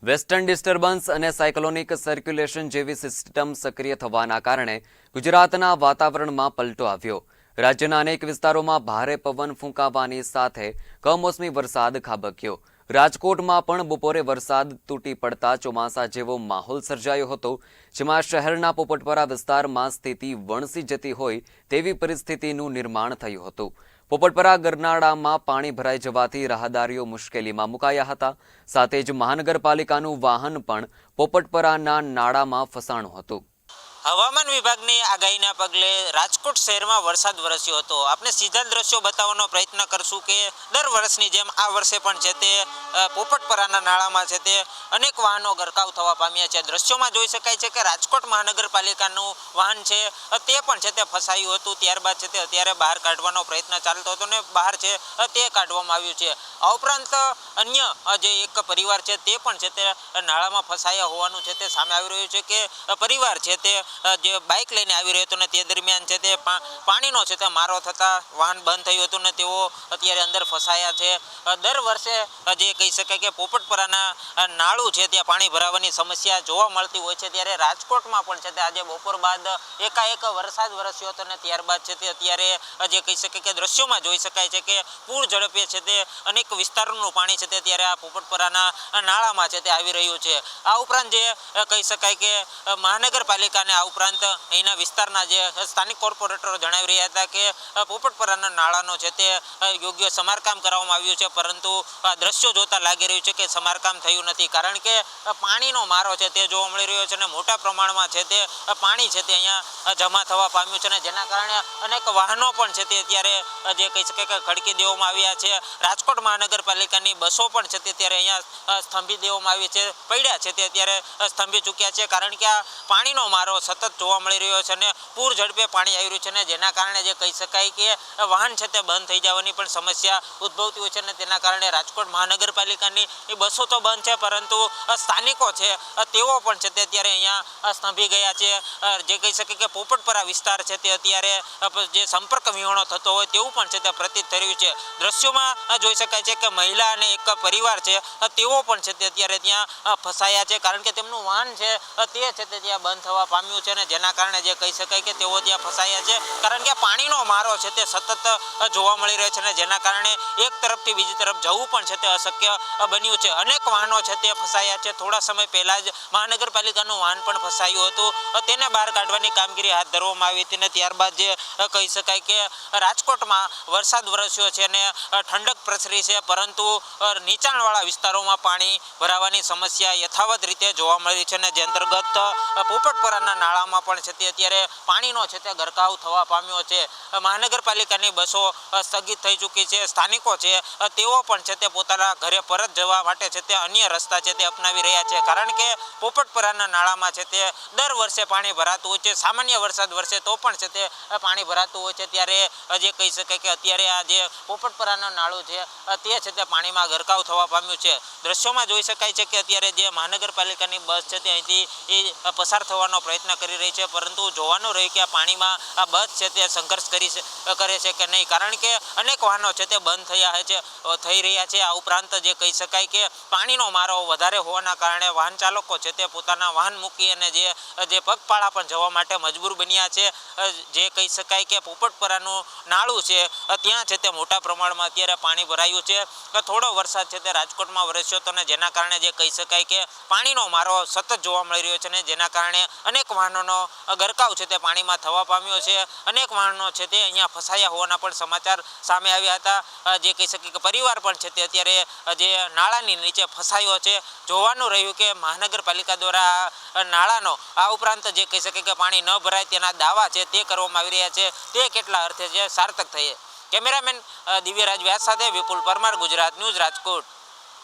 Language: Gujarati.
વેસ્ટર્ન ડિસ્ટર્બન્સ અને સાયક્લોનિક સર્ક્યુલેશન જેવી સિસ્ટમ સક્રિય થવાના કારણે ગુજરાતના વાતાવરણમાં પલટો આવ્યો। રાજ્યના અનેક વિસ્તારોમાં ભારે પવન ફૂંકાવાની સાથે કમોસમી વરસાદ ખાબક્યો। રાજકોટમાં પણ બપોરે વરસાદ તૂટી પડતા ચોમાસા જેવો માહોલ સર્જાયો હતો, જેમાં શહેરના પોપટપરા વિસ્તારમાં સ્થિતિ વણસી જતી હોય તેવી પરિસ્થિતિનું નિર્માણ થયું હતું। પોપટપરા ગરનાળામાં પાણી ભરાઈ જવાથી રાહદારીઓ મુશ્કેલીમાં મુકાયા હતા। સાથે જ મહાનગરપાલિકાનું વાહન પણ પોપટપરાના નાળામાં ફસાણું હતું। હવામાન વિભાગની આગાહીના પગલે રાજકોટ શહેરમાં વરસાદ વરસ્યો હતો। આપણે સીધા દ્રશ્યો બતાવવાનો પ્રયત્ન કરશું કે દર વર્ષની જેમ આ વર્ષે પણ છે તે પોપટપરાના નાળામાં છે તે અનેક વાહનો ગરકાવ થવા પામ્યા છે। દ્રશ્યોમાં જોઈ શકાય છે કે રાજકોટ મહાનગરપાલિકાનું વાહન છે તે પણ છે તે ફસાયું હતું। ત્યારબાદ છે તે અત્યારે બહાર કાઢવાનો પ્રયત્ન ચાલતો હતો ને બહાર છે તે કાઢવામાં આવ્યું છે। આ ઉપરાંત અન્ય જે એક પરિવાર છે તે પણ છે તે નાળામાં ફસાયા હોવાનું છે તે સામે આવી રહ્યું છે કે પરિવાર છે તે જે બાઇક લઈને આવી રહ્યો હતો ને તે દરમિયાન છે તે પાણીનો છે તે મારો થતા વાહન બંધ થયું હતું ને તેઓ અત્યારે અંદર ફસાયા છે। દર વર્ષે જે કહી શકાય કે પોપટપરાના નાળું છે ત્યાં પાણી ભરાવાની સમસ્યા જોવા મળતી હોય છે, ત્યારે રાજકોટમાં પણ છે તે આજે બપોર બાદ એકાએક વરસાદ વરસ્યો હતો ને ત્યારબાદ છે તે અત્યારે જે કહી શકાય કે દ્રશ્યોમાં જોઈ શકાય છે કે પૂર ઝડપે છે તે અનેક વિસ્તારોનું પાણી છે તે ત્યારે આ પોપટપરાના નાળામાં છે તે આવી રહ્યું છે। આ ઉપરાંત જે કહી શકાય કે મહાનગરપાલિકાને આ ઉપરાંત અહીંના વિસ્તારના જે સ્થાનિક કોર્પોરેટરો જણાવી રહ્યા હતા કે પોપટપરાના નાળાનો છે તે યોગ્ય સમારકામ કરવામાં આવ્યું છે, પરંતુ આ દ્રશ્યો જોતા લાગી રહ્યું છે કે સમારકામ થયું નથી, કારણ કે પાણીનો મારો છે તે જોવા મળી રહ્યો છે અને મોટા પ્રમાણમાં છે તે પાણી છે તે અહીંયા જમા થવા પામ્યું છે અને જેના કારણે અનેક વાહનો પણ છે તે અત્યારે જે કહી શકાય કે ખડકી દેવામાં આવ્યા છે। રાજકોટ મહાનગરપાલિકાની બસો પણ છે તે અત્યારે અહીંયા સ્તંભી દેવામાં આવી છે, પડ્યા છે તે અત્યારે સ્તંભી ચૂક્યા છે, કારણ કે આ પાણીનો મારો સતત જોવા મળી રહ્યો છે અને પૂર ઝડપે પાણી આવી રહ્યું છે અને જેના કારણે જે કહી શકાય કે વાહન છે તે બંધ થઈ જવાની પણ સમસ્યા ઉદ્ભવતી હોય છે અને તેના કારણે રાજકોટ મહાનગરપાલિકાની એ બસો તો બંધ છે, પરંતુ સ્થાનિકો છે તેઓ પણ છે તે અત્યારે અહીંયા સ્તંભી ગયા છે। જે કહી શકાય કે પોપટપરા વિસ્તાર છે તે અત્યારે જે સંપર્ક વિહોણો થતો હોય તેવું પણ છે તે પ્રતીત થઈ રહ્યું છે। દ્રશ્યોમાં જોઈ શકાય છે કે મહિલા અને એક પરિવાર છે તેઓ પણ છે તે અત્યારે ત્યાં ફસાયા છે, કારણ કે તેમનું વાહન છે તે ત્યાં બંધ થવા પામ્યું છે અને જેના કારણે જે કહી શકાય કે તેઓ ત્યાં ફસાયા છે, કારણ કે પાણીનો મારો છે તે સતત જોવા મળી રહ્યો છે અને જેના કારણે એક તરફથી બીજી તરફ જવું પણ છે તે અશક્ય બન્યું છે। અનેક વાહનો છે તે ફસાયા છે। થોડા સમય પહેલા જ મહાનગરપાલિકાનું વાહન પણ ફસાયું હતું, તેને બહાર કાઢવાની કામગીરી હાથ ધરવામાં આવી હતી અને ત્યારબાદ જે કહી શકાય કે રાજકોટમાં વરસાદ વરસ્યો છે અને ઠંડક પ્રસરી છે, પરંતુ નીચાણવાળા વિસ્તારોમાં પાણી ભરાવાની સમસ્યા યથાવત રીતે જોવા મળી છે અને જે અંતર્ગત પોપટપરાના નાળામાં પણ છે તે અત્યારે પાણીનો છે તે ગરકાવ થવા પામ્યો છે। મહાનગરપાલિકાની બસો સ્થગિત થઈ ચૂકી છે। સ્થાનિકો છે તેઓ પણ છે તે પોતાના ઘરે પરત જવા માટે છે તે અન્ય રસ્તા છે તે અપનાવી રહ્યા છે, કારણ કે પોપટપરાના નાળામાં છે તે દર વર્ષે પાણી ભરાતું હોય છે। સામાન્ય વરસાદ વરસે તો પણ છે તે પાણી ભરાતું હોય છે, ત્યારે જે કહી શકાય કે અત્યારે આ જે પોપટપરાનો નાળું છે તે પાણીમાં ગરકાવ થવા પામ્યું છે। દ્રશ્યોમાં જોઈ શકાય છે કે અત્યારે જે મહાનગરપાલિકાની બસ છે તે અહીંથી પસાર થવાનો પ્રયત્ન કરી રહી છે, પરંતુ જોવાનું રહ્યું કે આ પાણીમાં આ બસ છે તે સંઘર્ષ કરે છે કે નહીં, કારણ કે અનેક વાહનો છે તે બંધ થઈ રહ્યા છે। આ ઉપરાંત જે કહી શકાય કે પાણીનો મારો વધારે હોવાના કારણે વાહન ચાલકો છે તે પોતાના વાહન મૂકી અને જે પગપાળા પણ જવા માટે મજબૂર બન્યા છે। જે કહી શકાય કે પોપટપરાનું નાળું છે ત્યાં છે તે મોટા પ્રમાણમાં અત્યારે પાણી ભરાયું છે। થોડો વરસાદ છે તે રાજકોટમાં વરસ્યો હતો અને જેના કારણે જે કહી શકાય કે પાણીનો મારો સતત જોવા મળી રહ્યો છે અને જેના કારણે અનેક વાહનોનો ગરકાવ છે તે પાણીમાં થવા પામ્યો છે। અનેક વાહનો છે તે અહીંયા ફસાયા હોવાના પણ સમાચાર સામે આવ્યા હતા। જે કહી શકાય કે પરિવાર પણ છે તે અત્યારે જે નાળાની નીચે ફસાયો છે। જોવાનું રહ્યું કે મહાનગરપાલિકા દ્વારા નાળાનો આ ઉપરાંત જે કહી શકાય કે પાણી ન ભરાય તેના દાવા છે તે કરવામાં આવી રહ્યા છે, તે કેટલા અર્થે છે સાર્થક થયે। કેમેરામેન દિવ્યરાજ વ્યાસ સાથે વિપુલ પરમાર, ગુજરાત ન્યૂઝ, રાજકોટ।